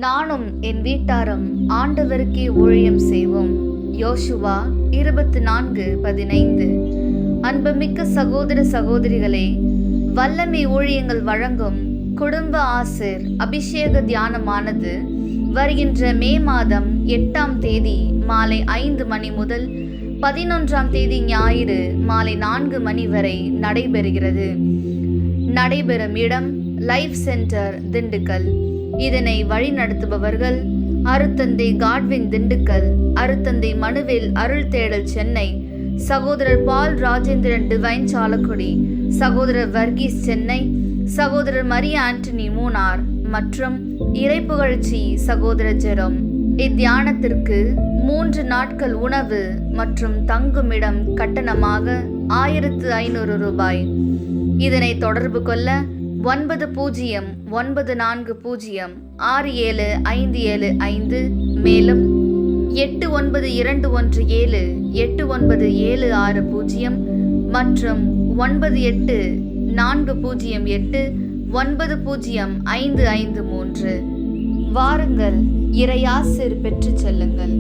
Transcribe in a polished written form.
நானும் என் வீட்டாரும் ஆண்டவருக்கே ஊழியம் செய்வோம். யோசுவா 24:15. அன்புமிக்க சகோதர சகோதரிகளே, வல்லமை ஊழியங்கள் வழங்கும் குடும்ப ஆசிர் அபிஷேக தியானமானது வருகின்ற மே மாதம் 8ஆம் தேதி மாலை 5 மணி முதல் 11ஆம் தேதி ஞாயிறு மாலை 4 மணி வரை நடைபெறுகிறது. நடைபெறும் இடம் லைஃப் சென்டர் திண்டுக்கல். இதனை வழிநடத்துபவர்கள் அருத்தந்தை காட்வின் திண்டுக்கல், அருத்தந்தை மனுவேல் அருள் தேடல் சென்னை, சகோதரர் பால் ராஜேந்திரன் டிவைன் சாலக்குடி, சகோதரர் வர்கீஸ் சென்னை, சகோதரர் மரியா ஆண்டனி மூனார் மற்றும் இறைப்புகழ்ச்சி சகோதரர் ஜெரோம். இத்தியானத்திற்கு 3 நாட்கள் உணவு மற்றும் தங்குமிடம் கட்டணமாக 1500 ரூபாய். இதனை தொடர்பு கொள்ள 9094067575 மேலும் 8921789760 மற்றும் 9840890553. வாருங்கள், இறையாசிர் பெற்று செல்லுங்கள்.